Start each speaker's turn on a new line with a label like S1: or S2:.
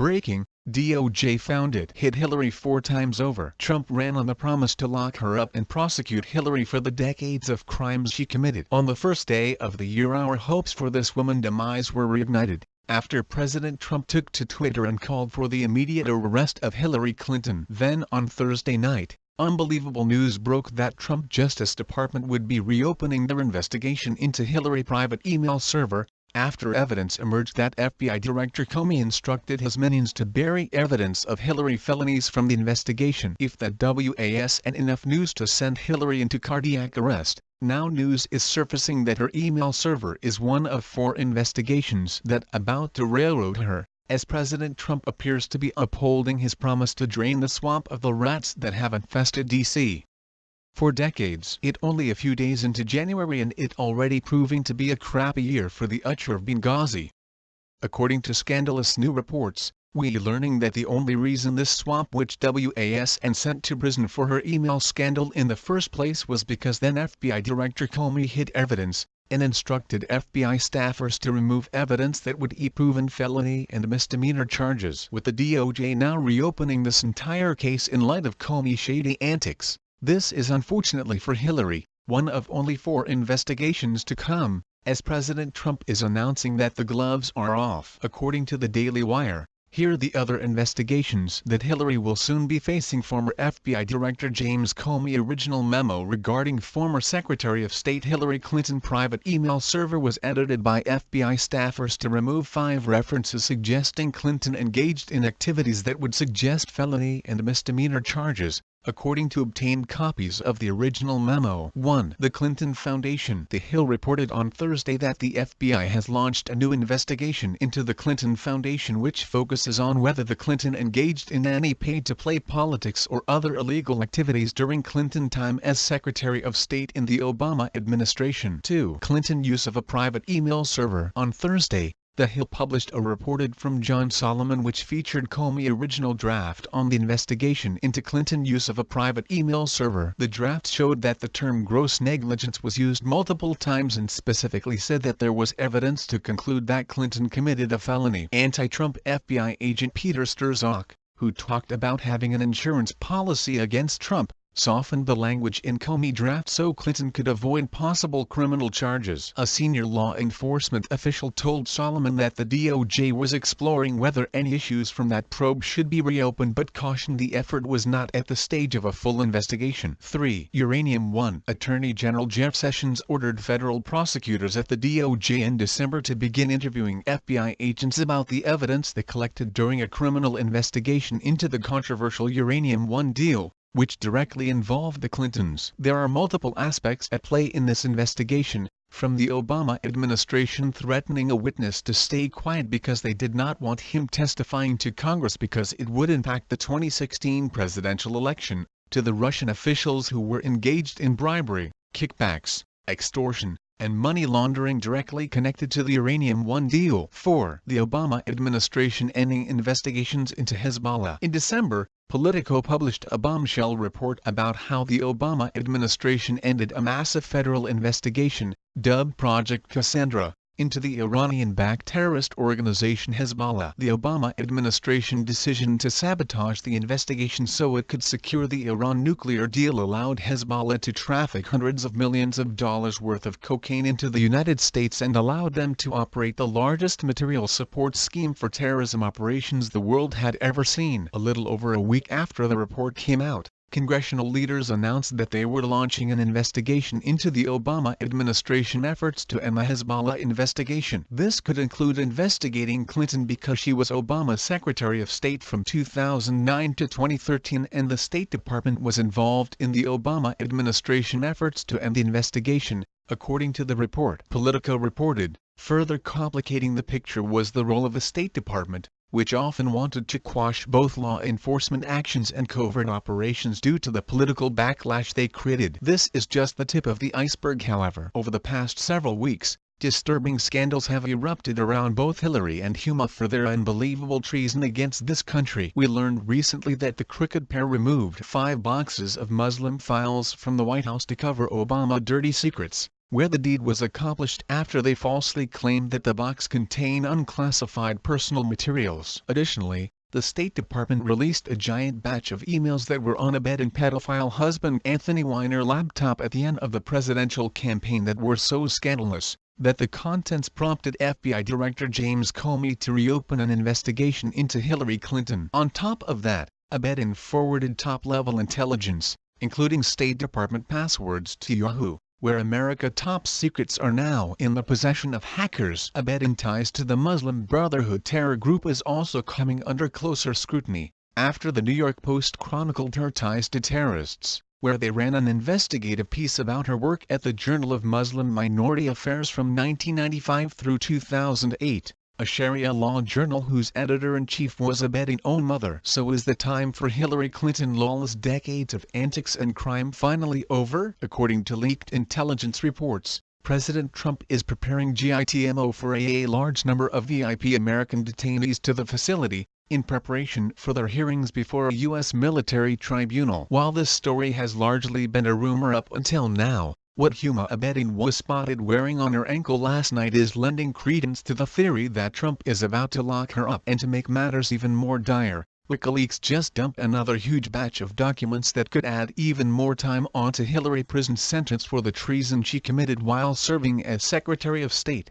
S1: Breaking, DOJ found it hit Hillary 4 times over. Trump ran on the promise to lock her up and prosecute Hillary for the decades of crimes she committed. On the first day of the year, our hopes for this woman's demise were reignited, after President Trump took to Twitter and called for the immediate arrest of Hillary Clinton. Then on Thursday night, unbelievable news broke that Trump Justice Department would be reopening their investigation into Hillary's private email server, after evidence emerged that FBI Director Comey instructed his minions to bury evidence of Hillary felonies from the investigation. If that wasn't enough news to send Hillary into cardiac arrest, now news is surfacing that her email server is one of 4 investigations that about to railroad her, as President Trump appears to be upholding his promise to drain the swamp of the rats that have infested D.C. for decades. It only a few days into January and it already proving to be a crappy year for the Utcher of Benghazi. According to scandalous new reports, we learning that the only reason this swamp witch wasn't sent to prison for her email scandal in the first place was because then FBI Director Comey hid evidence, and instructed FBI staffers to remove evidence that would be proven felony and misdemeanor charges. With the DOJ now reopening this entire case in light of Comey's shady antics, this is unfortunately for Hillary, one of only 4 investigations to come, as President Trump is announcing that the gloves are off. According to the Daily Wire, here are the other investigations that Hillary will soon be facing. Former FBI Director James Comey's original memo regarding former Secretary of State Hillary Clinton's private email server was edited by FBI staffers to remove 5 references suggesting Clinton engaged in activities that would suggest felony and misdemeanor charges, according to obtained copies of the original memo. 1. The Clinton Foundation. The Hill reported on Thursday that the FBI has launched a new investigation into the Clinton Foundation which focuses on whether the Clinton engaged in any paid-to-play politics or other illegal activities during Clinton time as Secretary of State in the Obama administration. 2. Clinton use of a private email server. On Thursday, The Hill published a report from John Solomon which featured Comey's original draft on the investigation into Clinton use of a private email server. The draft showed that the term gross negligence was used multiple times and specifically said that there was evidence to conclude that Clinton committed a felony. Anti-Trump FBI agent Peter Strzok, who talked about having an insurance policy against Trump, softened the language in Comey draft so Clinton could avoid possible criminal charges. A senior law enforcement official told Solomon that the DOJ was exploring whether any issues from that probe should be reopened but cautioned the effort was not at the stage of a full investigation. 3. Uranium One. Attorney General Jeff Sessions ordered federal prosecutors at the DOJ in December to begin interviewing FBI agents about the evidence they collected during a criminal investigation into the controversial Uranium One deal, which directly involved the Clintons. There are multiple aspects at play in this investigation, from the Obama administration threatening a witness to stay quiet because they did not want him testifying to Congress because it would impact the 2016 presidential election, to the Russian officials who were engaged in bribery, kickbacks, extortion, and money laundering directly connected to the Uranium One deal. 4. The Obama administration ending investigations into Hezbollah. In December, Politico published a bombshell report about how the Obama administration ended a massive federal investigation, dubbed Project Cassandra, into the Iranian-backed terrorist organization Hezbollah. The Obama administration decision to sabotage the investigation so it could secure the Iran nuclear deal allowed Hezbollah to traffic hundreds of millions of dollars worth of cocaine into the United States and allowed them to operate the largest material support scheme for terrorism operations the world had ever seen. A little over a week after the report came out, congressional leaders announced that they were launching an investigation into the Obama administration efforts to end the Hezbollah investigation. This could include investigating Clinton because she was Obama's Secretary of State from 2009 to 2013 and the State Department was involved in the Obama administration efforts to end the investigation, according to the report. Politico reported, further complicating the picture was the role of the State Department, which often wanted to quash both law enforcement actions and covert operations due to the political backlash they created. This is just the tip of the iceberg, however. Over the past several weeks, disturbing scandals have erupted around both Hillary and Huma for their unbelievable treason against this country. We learned recently that the crooked pair removed 5 boxes of Muslim files from the White House to cover Obama dirty secrets, where the deed was accomplished after they falsely claimed that the box contained unclassified personal materials. Additionally, the State Department released a giant batch of emails that were on abetting pedophile husband Anthony Weiner's laptop at the end of the presidential campaign that were so scandalous that the contents prompted FBI Director James Comey to reopen an investigation into Hillary Clinton. On top of that, abetting forwarded top-level intelligence, including State Department passwords to Yahoo, where America's top secrets are now in the possession of hackers. Abetting ties to the Muslim Brotherhood terror group is also coming under closer scrutiny, after the New York Post chronicled her ties to terrorists, where they ran an investigative piece about her work at the Journal of Muslim Minority Affairs from 1995 through 2008. A Sharia law journal whose editor-in-chief was Abedin's own mother. So is the time for Hillary Clinton's lawless decades of antics and crime finally over? According to leaked intelligence reports, President Trump is preparing GITMO for a large number of VIP American detainees to the facility, in preparation for their hearings before a U.S. military tribunal. While this story has largely been a rumor up until now, what Huma Abedin was spotted wearing on her ankle last night is lending credence to the theory that Trump is about to lock her up. And to make matters even more dire, WikiLeaks just dumped another huge batch of documents that could add even more time onto Hillary's prison sentence for the treason she committed while serving as Secretary of State.